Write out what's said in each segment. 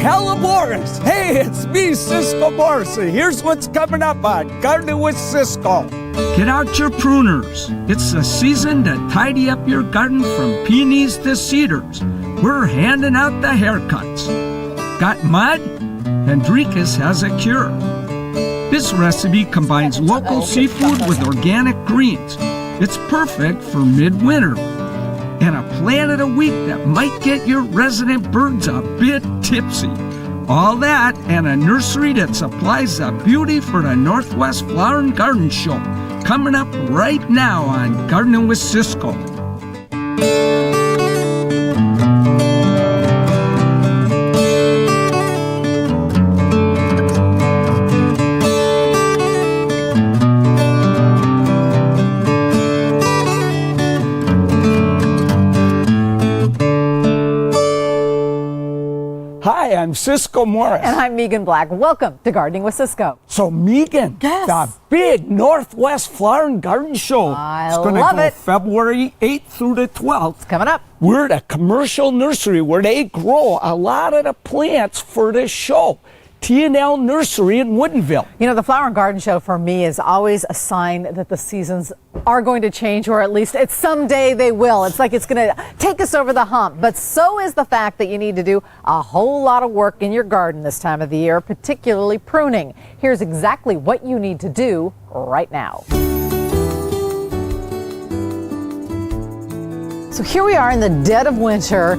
Hella Boris. Hey, it's me, Cisco Morris. Here's what's coming up on Gardening with Cisco. Get out your pruners. It's the season to tidy up your garden from peonies to cedars. We're handing out the haircuts. Got mud? Hendrikus has a cure. This recipe combines local seafood with organic greens. It's perfect for midwinter. And a plant of the week that might get your resident birds a bit tipsy. All that and a nursery that supplies the beauty for the Northwest Flower and Garden Show. Coming up right now on Gardening with Cisco. Hi, I'm Cisco Morris. And I'm Meeghan Black. Welcome to Gardening with Cisco. So, Meeghan, yes, the big Northwest Flower and Garden Show. I it's going love to go it. February 8th through the 12th. It's coming up. We're at a commercial nursery where they grow a lot of the plants for this show. T&L Nursery in Woodinville. You know, the Flower and Garden Show for me is always a sign that the seasons are going to change, or at least it's someday they will. It's like it's going to take us over the hump. But so is the fact that you need to do a whole lot of work in your garden this time of the year, particularly pruning. Here's exactly what you need to do right now. So here we are in the dead of winter,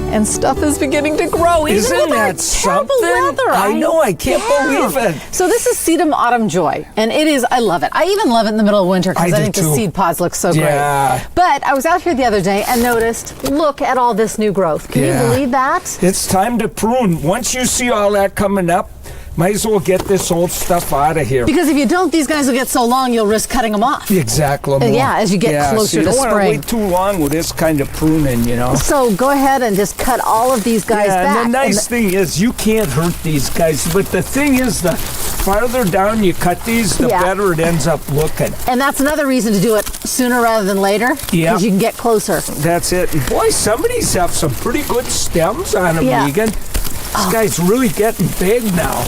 and stuff is beginning to grow. Isn't that terrible something? weather. I know, I can't believe it. So this is Sedum Autumn Joy, and it is, I love it. I even love it in the middle of winter because I think the seed pods look so great. But I was out here the other day and noticed, look at all this new growth. Can you believe that? It's time to prune. Once you see all that coming up, might as well get this old stuff out of here. Because if you don't, these guys will get so long, you'll risk cutting them off. Exactly. Yeah, as you get closer to spring. You don't want to wait too long with this kind of pruning, you know. So go ahead and just cut all of these guys back. And the nice thing is you can't hurt these guys. But the thing is, the farther down you cut these, the better it ends up looking. And that's another reason to do it sooner rather than later. Yeah. Because you can get closer. That's it. And boy, some of these have some pretty good stems on them, Meeghan. This guy's really getting big now.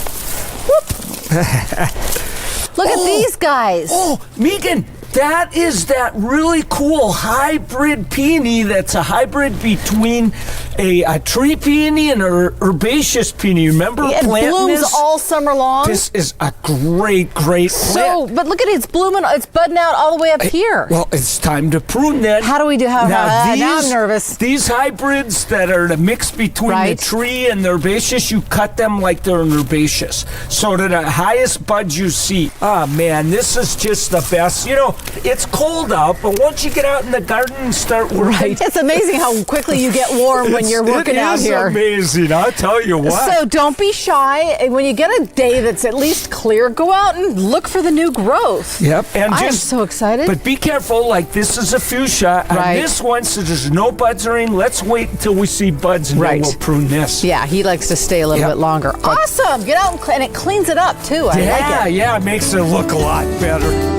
Look at these guys. Oh, Meeghan, that is that really cool hybrid peony that's a hybrid between a tree peony and an herbaceous peony. Remember planting this? It blooms all summer long. This is a great plant. So, but look at it, it's blooming, it's budding out all the way up here. Well, it's time to prune then. How do we do? Now I'm nervous. These hybrids that are the mix between the tree and the herbaceous, you cut them like they're an herbaceous. So to the highest buds you see. Ah, man, this is just the best. You know, it's cold out, but once you get out in the garden and start working. It's amazing how quickly you get warm when you're working out here. It is amazing, I'll tell you what. So don't be shy. When you get a day that's at least clear, go out and look for the new growth. Yep. And I am so excited. But be careful, like this is a fuchsia. On this one, so there's no buds or anything, let's wait until we see buds and then we'll prune this. Yeah, he likes to stay a little bit longer. Awesome. Get out and it cleans it up too. I like it. Yeah, it makes it look a lot better.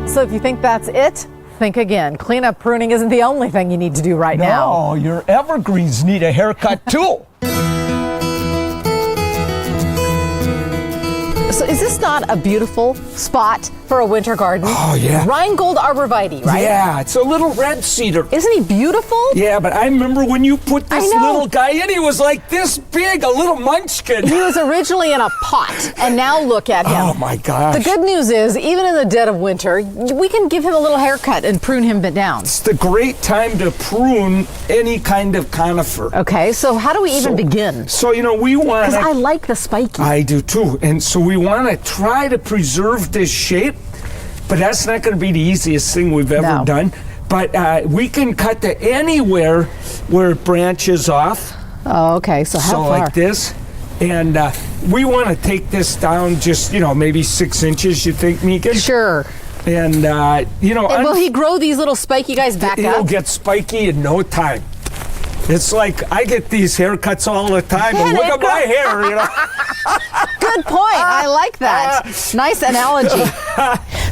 So if you think that's it, think again. Cleanup pruning isn't the only thing you need to do right now. No, your evergreens need a haircut too. So is this not a beautiful spot for a winter garden? Oh, yeah. Rheingold arborvitae, right? Yeah, it's a little red cedar. Isn't he beautiful? Yeah, but I remember when you put this little guy in, he was like this big, a little munchkin. He was originally in a pot, and now look at him. Oh, my gosh. The good news is, even in the dead of winter, we can give him a little haircut and prune him down. It's the great time to prune any kind of conifer. Okay, so how do we even begin? So, you know, we want to... Because I like the spiky. I do too. And so we want to try to preserve this shape, but that's not going to be the easiest thing we've ever done. But we can cut to anywhere where it branches off. Oh, okay. So how far? Like this. And we want to take this down just, you know, maybe 6 inches, you think, Meeghan? Sure. And, you know... And will he grow these little spiky guys back up? It'll get spiky in no time. It's like I get these haircuts all the time, and look at my hair, you know. Good point. I like that. Nice analogy.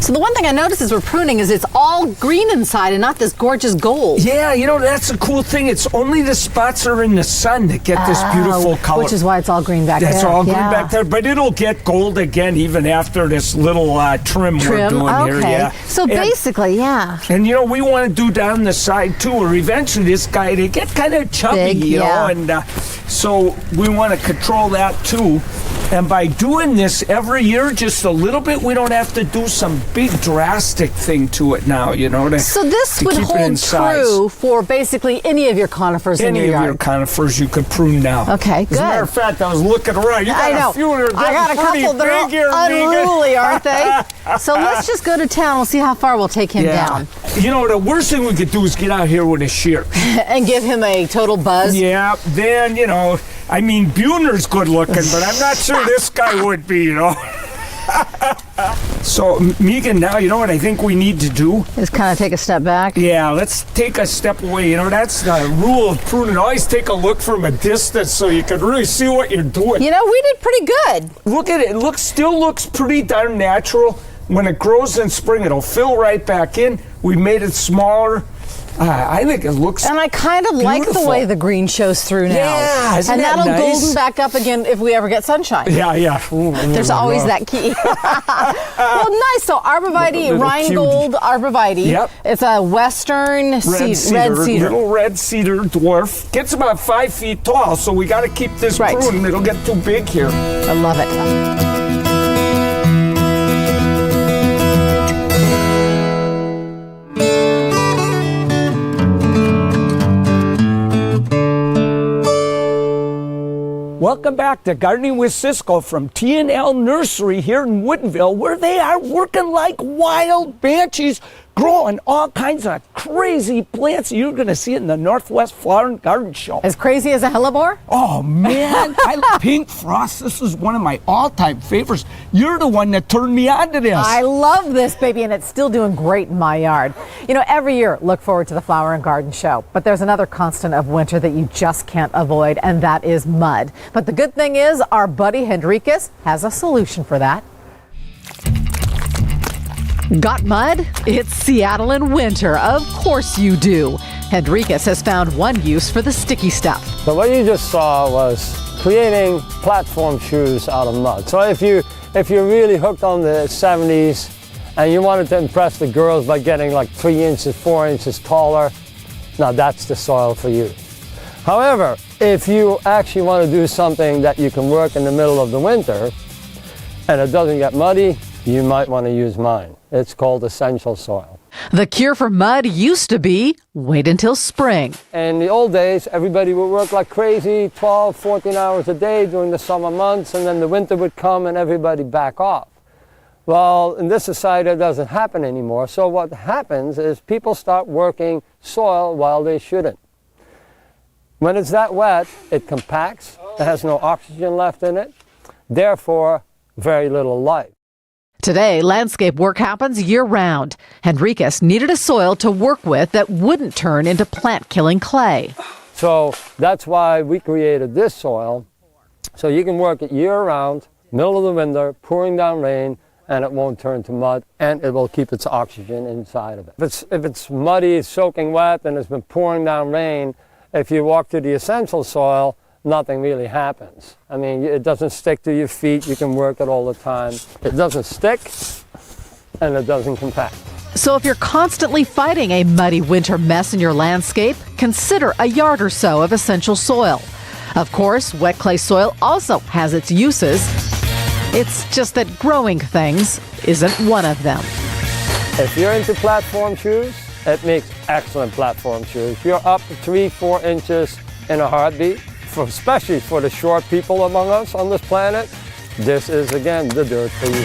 So the one thing I noticed as we're pruning is it's all green inside and not this gorgeous gold. Yeah, you know, that's the cool thing. It's only the spots that are in the sun that get this beautiful color. Which is why it's all green back there. That's all green back there, but it'll get gold again even after this little trim we're doing here. Yeah. So basically, yeah. And you know, we want to do down the side too, or eventually this guy, they get kind of chubby, Big, you know, and so we want to control that too. And by doing this every year, just a little bit, we don't have to do some big drastic thing to it now, you know. So this would hold true for basically any of your conifers in your yard. Any of your conifers you could prune now. Okay, good. As a matter of fact, I was looking around. You got a few that are I got a couple that are unruly, aren't they? So let's just go to town. We'll see how far we'll take him down. You know, the worst thing we could do is get out here with a shear. And give him a total buzz. Yeah, then, you know, I mean, Buhner's good looking, but I'm not sure this guy would be, you know. So, Meeghan, now, you know what I think we need to do? Just kind of take a step back. Yeah, let's take a step away. You know, that's the rule of pruning. Always take a look from a distance so you can really see what you're doing. You know, we did pretty good. Look at it. It still looks pretty darn natural. When it grows in spring, it'll fill right back in. We made it smaller. I think it looks And I kind of like the way the green shows through now. Yeah, isn't and that that'll nice? golden back up again if we ever get sunshine. Yeah. Ooh, There's always that key. Well, nice. So arborvitae, Rheingold arborvitae. Yep. It's a western red cedar. Little red cedar dwarf. Gets about 5 feet tall, so we got to keep this pruned. It'll get too big here. I love it. Welcome back to Gardening with Ciscoe from T&L Nursery here in Woodinville, where they are working like wild banshees, growing all kinds of crazy plants. You're going to see it in the Northwest Flower and Garden Show. As crazy as a hellebore? Oh, man. I love pink frost. This is one of my all-time favorites. You're the one that turned me on to this. I love this, baby, and it's still doing great in my yard. You know, every year, look forward to the Flower and Garden Show. But there's another constant of winter that you just can't avoid, and that is mud. But the good thing is, our buddy Hendrikus has a solution for that. Got mud? It's Seattle in winter. Of course you do. Hendrikus has found one use for the sticky stuff. So what you just saw was creating platform shoes out of mud. So if you're really hooked on the 70s and you wanted to impress the girls by getting like 3 inches, 4 inches taller, now that's the soil for you. However, if you actually want to do something that you can work in the middle of the winter and it doesn't get muddy, you might want to use mine. It's called essential soil. The cure for mud used to be wait until spring. In the old days, everybody would work like crazy, 12, 14 hours a day during the summer months, and then the winter would come and everybody back off. Well, in this society, it doesn't happen anymore. So what happens is people start working soil while they shouldn't. When it's that wet, it compacts, it has no oxygen left in it, therefore very little life. Today, landscape work happens year-round. Hendrikus needed a soil to work with that wouldn't turn into plant-killing clay. So that's why we created this soil, so you can work it year-round, middle of the winter, pouring down rain, and it won't turn to mud, and it will keep its oxygen inside of it. If it's muddy, soaking wet, and it's been pouring down rain, if you walk to the essential soil, nothing really happens. I mean, it doesn't stick to your feet. You can work it all the time. It doesn't stick, and it doesn't compact. So if you're constantly fighting a muddy winter mess in your landscape, consider a yard or so of essential soil. Of course, wet clay soil also has its uses. It's just that growing things isn't one of them. If you're into platform shoes, it makes excellent platform shoes. You're up to 3-4 inches in a heartbeat. Especially for the short people among us on this planet, this is, again, the dirt for you.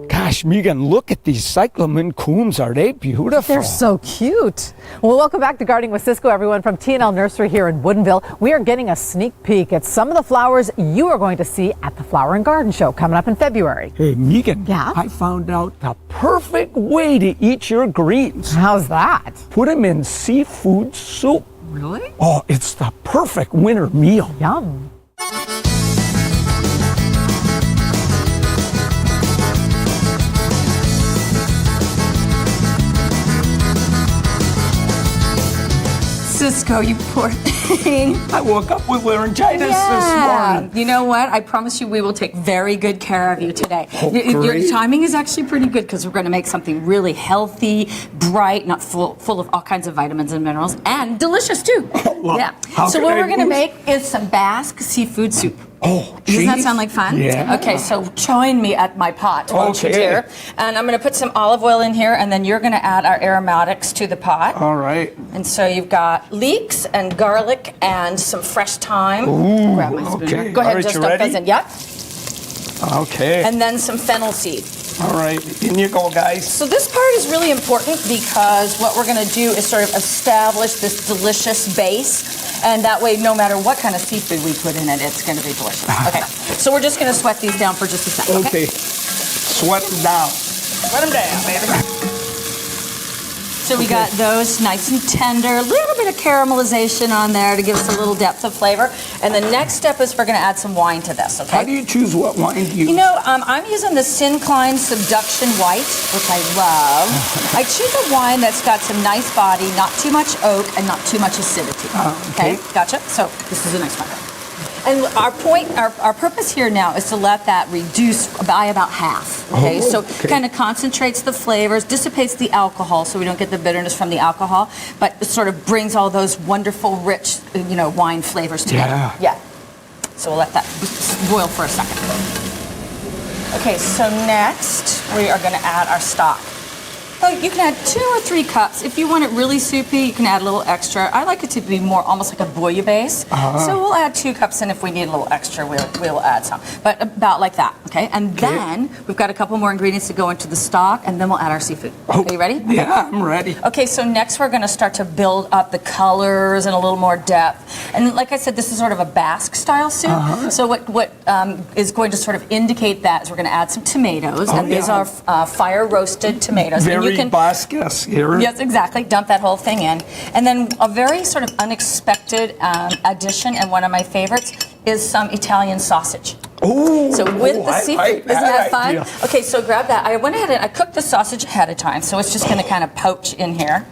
Gosh, Meeghan, look at these cyclamen combs. Are they beautiful? They're so cute. Well, welcome back to Gardening with Ciscoe, everyone, from T&L Nursery here in Woodinville. We are getting a sneak peek at some of the flowers you are going to see at the Flower and Garden Show coming up in February. Hey, Meeghan, Yeah? I found out the perfect way to eat your greens. How's that? Put them in seafood soup. Really? Oh, it's the perfect winter meal. Yum. Ciscoe, you poor thing. I woke up with laryngitis this morning. You know what? I promise you we will take very good care of you today. Oh, Your great. timing is actually pretty good because we're going to make something really healthy, bright, not full of all kinds of vitamins and minerals, and delicious too. well, yeah. how So can what I we're going to lose? make is some Basque seafood soup. Oh, Doesn't that geez. sound like fun? Yeah. Okay, so join me at my pot, won't you, Okay. dear? And I'm going to put some olive oil in here, and then you're going to add our aromatics to the pot. All right. And so you've got leeks and garlic and some fresh thyme. Ooh, Grab my spoon. okay. Go ahead All and right, just you dump ready? those in. Yep. Okay. And then some fennel seed. All right. In you go, guys. So this part is really important because what we're going to do is sort of establish this delicious base. And that way, no matter what kind of seafood we put in it, it's going to be delicious. Okay. So we're just going to sweat these down for just a second. Okay. Sweat them down. Sweat them down, baby. So we got those nice and tender, a little bit of caramelization on there to give us a little depth of flavor. And the next step is we're going to add some wine to this, okay? How do you choose what wine to use? You know, I'm using the Syncline Subduction White, which I love. I choose a wine that's got some nice body, not too much oak, and not too much acidity. okay. Gotcha? So this is a nice one. And our purpose here now is to let that reduce by about half. Okay, Oh, so okay. kind of concentrates the flavors, dissipates the alcohol, so we don't get the bitterness from the alcohol, but it sort of brings all those wonderful, rich, wine flavors together. Yeah. Yeah. So we'll let that boil for a second. Okay, so next we are going to add our stock. So you can add 2 or 3 cups. If you want it really soupy, you can add a little extra. I like it to be more almost like a bouillabaisse. So we'll add 2 cups, and if we need a little extra, we'll add some. But about like that, okay? And then we've got a couple more ingredients to go into the stock, and then we'll add our seafood. Are you ready? Yeah, I'm ready. Okay, so next we're going to start to build up the colors and a little more depth. And like I said, this is sort of a Basque style soup. So what is going to sort of indicate that is we're going to add some tomatoes, and these are fire roasted tomatoes. And Very Basque here. Yes, exactly. Dump that whole thing in. And then a very sort of unexpected addition, and one of my favorites, is some Italian sausage. Ooh, So with the I seafood, like isn't that fun? idea. Okay, so grab that. I went ahead and I cooked the sausage ahead of time, so it's just going to kind of poach in here.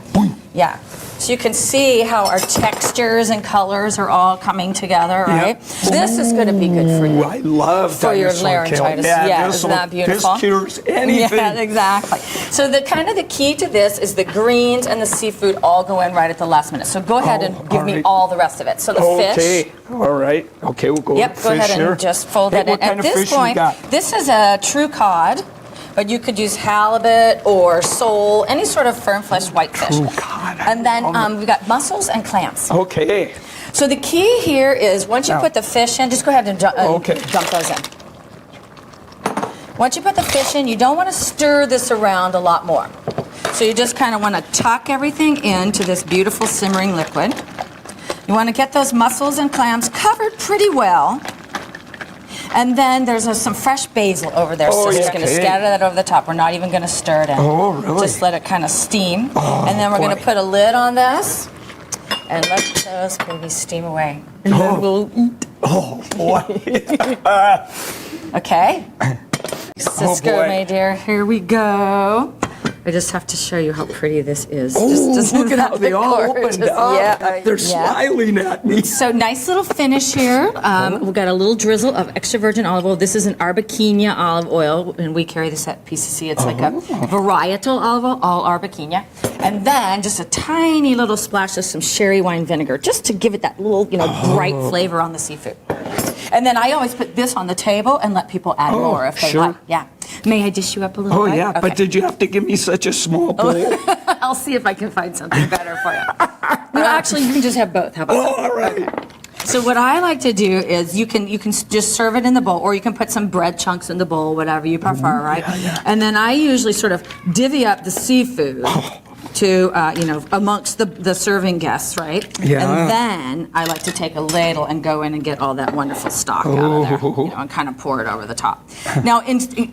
Yeah. So you can see how our textures and colors are all coming together, right? This is going to be good for you. I love For your dinosaur kill. laryngitis. Yeah, Isn't that beautiful? This cures anything. Yeah, exactly. So the key to this is the greens and the seafood all go in right at the last minute. So go ahead and give me right. all the rest of it. So the fish. All right. Okay, we'll go Yep, with go fish ahead here. and just fold Hey, that in. what kind At of this fish you point, got? this is a true cod, but you could use halibut or sole, any sort of firm-fleshed whitefish. True cod, I And then love it. we've got mussels and clams. Okay. So the key here is once you Now- put the fish in, just go ahead and dump those in. Once you put the fish in, you don't want to stir this around a lot more. So you just kind of want to tuck everything into this beautiful simmering liquid. You want to get those mussels and clams covered pretty well. And then there's some fresh basil over there, so we're just going to okay. scatter that over the top. We're not even going to stir it in. Oh, really? Just let it kind of steam. Oh, and then we're going boy. to put a lid on this and let those babies steam away. And then we'll eat. Oh, boy. Okay? Ciscoe, boy. my dear, here we go. I just have to show you how pretty this is. Oh, Just look at how they all gorgeous. opened up. Yeah, They're smiling at me. So nice little finish here. We've got a little drizzle of extra virgin olive oil. This is an Arbequina olive oil, and we carry this at PCC. It's like a varietal olive oil, all Arbequina. And then just a tiny little splash of some sherry wine vinegar, just to give it that little, bright flavor on the seafood. And then I always put this on the table and let people add more if they sure. like. Yeah. May I dish you up a little Oh, bit? yeah, Okay. but did you have to give me such a small bowl? I'll see if I can find something better for you. No, actually, you can just have both. How about that? Oh, all right. Okay. So what I like to do is you can just serve it in the bowl, or you can put some bread chunks in the bowl, whatever you prefer, right? Yeah. And then I usually sort of divvy up the seafood to, amongst the serving guests, right? Yeah. And then I like to take a ladle and go in and get all that wonderful stock out of there, and kind of pour it over the top. Now,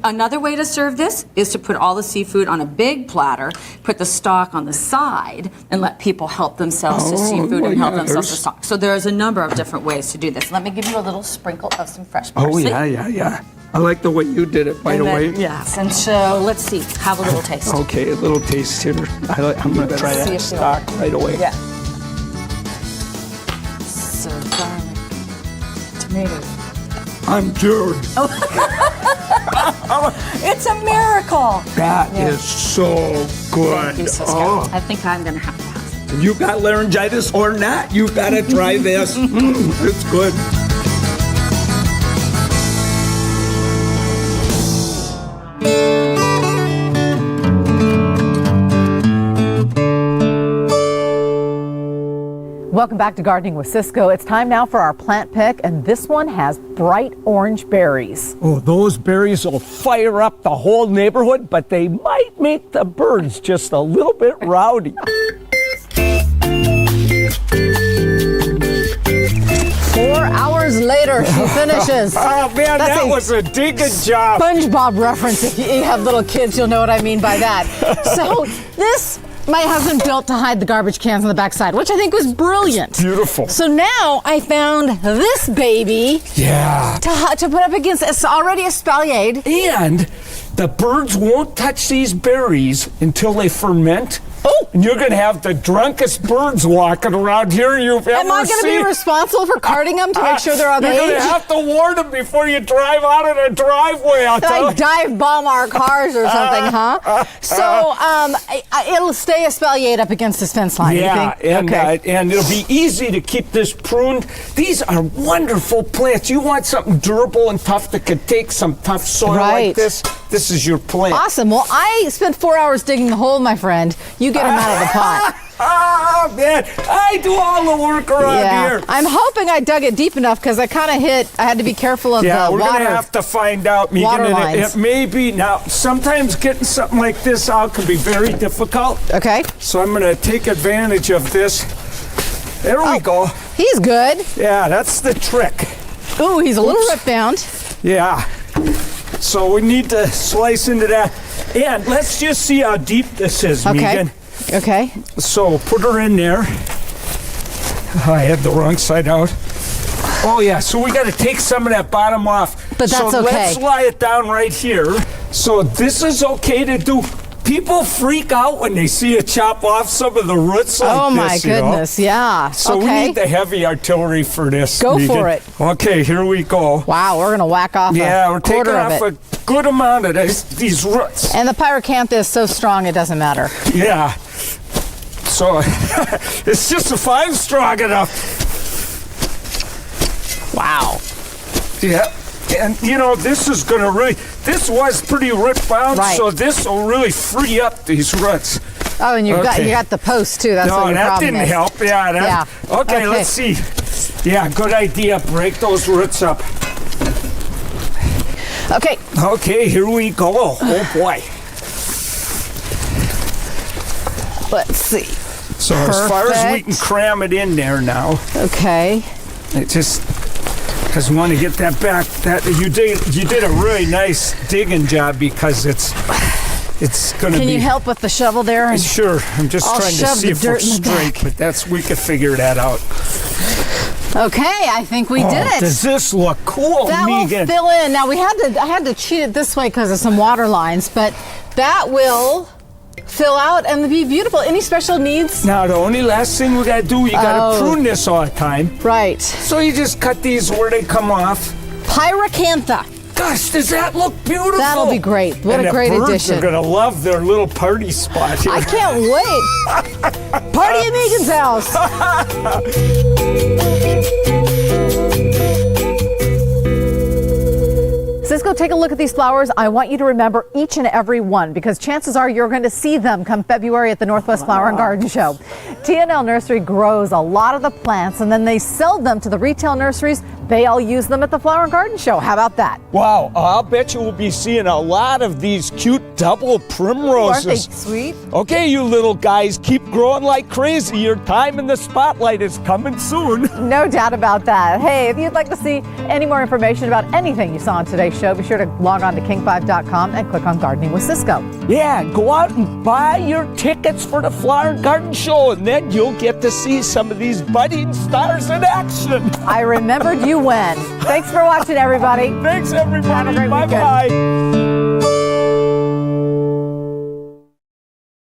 another way to serve this is to put all the seafood on a big platter, put the stock on the side, and let people help themselves to seafood and help themselves to stock. So there's a number of different ways to do this. Let me give you a little sprinkle of some fresh parsley. Yeah. I like the way you did it, by the way. Yes, and so let's see, have a little taste. Okay, a little taste here. I'm going to try See that if you stock right away. Yeah. So garlic, tomato. I'm cured. It's a miracle. That is so good. Thank you, Ciscoe. I think I'm going to have to have some. You got laryngitis or not, you got to try this. It's good. Welcome back to Gardening with Ciscoe. It's time now for our plant pick, and this one has bright orange berries. Oh, those berries will fire up the whole neighborhood, but they might make the birds just a little bit rowdy. 4 hours later, she finishes. Oh, man, That's that was a digging job. SpongeBob reference. If you have little kids, you'll know what I mean by that. So this my husband built to hide the garbage cans on the backside, which I think was brilliant. Beautiful. So now I found this baby to put up against. It's already espaliered. And the birds won't touch these berries until they ferment. Oh! And you're going to have the drunkest birds walking around here you've ever seen. Am I going to be responsible for carting them to make sure they're of You're age? going to have to warn them before you drive out of the driveway. I'll tell Like you. dive bomb our cars or something, huh? So it'll stay espaliered up against this fence line, Yeah, you think? and it'll be easy to keep this pruned. These are wonderful plants. You want something durable and tough that could take some tough soil like this? This is your plant. Awesome. Well, I spent 4 hours digging the hole, my friend. You get them out of the pot. Oh, man, I do all the work around here. I'm hoping I dug it deep enough because I kind of I had to be careful of the we're water. going to have to find out, Meeghan. Water And lines. it may be, now, sometimes getting something like this out can be very difficult. Okay. So I'm going to take advantage of this. There we go. He's good. Yeah, that's the trick. Ooh, he's a little rip bound. Yeah. So we need to slice into that. And let's just see how deep this is, Meeghan. Okay. So put her in there. I had the wrong side out. Oh yeah, so we got to take some of that bottom off. But that's so okay. let's lie it down right here. So this is okay to do. People freak out when they see you chop off some of the roots like this. Oh my goodness, yeah. So we need the heavy artillery for this. Go Meeghan. for it. Okay, here we go. Wow, we're gonna whack off Yeah, we're a taking quarter of off it. a good amount of these roots. And the Pyracantha is so strong it doesn't matter. Yeah. So it's just if I'm strong enough. Wow. Yeah. And you know, this is gonna this was pretty root bound, Right. so this will really free up these roots. Oh, and you Okay. got the post too. That's No, what your that problem didn't is. help. Yeah. Okay, let's see. Yeah, good idea. Break those roots up. Okay. Okay, here we go. Oh boy. Let's see. So as far as we Perfect. can cram it in there now, Okay. it just want to get that back. That you did a really nice digging job because it's gonna be. Can you help with the shovel there? Sure. I'm just I'll trying to shove see the if we're dirt in the straight, back. but we could figure that out. Okay, I think we did it. Does this look cool, That will Meeghan? fill in. Now I had to cheat it this way because of some water lines, but that will fill out and be beautiful. Any special needs? Now the only last thing we gotta do, you gotta prune this all the time. Right. So you just cut these where they come off. Pyracantha. Gosh, does that look beautiful? That'll be great. What and a great the birds addition. are gonna love their little party spot here. I can't wait. Party at Meeghan's house. Ciscoe, take take a look at these flowers. I want you to remember each and every one because chances are you're going to see them come February at the Northwest Flower and Garden Show. T&L Nursery grows a lot of the plants and then they sell them to the retail nurseries. They all use them at the Flower and Garden Show. How about that? Wow, I'll bet you we'll be seeing a lot of these cute double primroses. Aren't they sweet? Okay, you little guys, keep growing like crazy. Your time in the spotlight is coming soon. No doubt about that. Hey, if you'd like to see any more information about anything you saw on today's show, be sure to log on to king5.com and click on Gardening with Ciscoe. Yeah, go out and buy your tickets for the Flower and Garden Show, and then you'll get to see some of these budding stars in action. I remembered you when. Thanks for watching, everybody. Thanks, everybody. Have a great Bye-bye. weekend.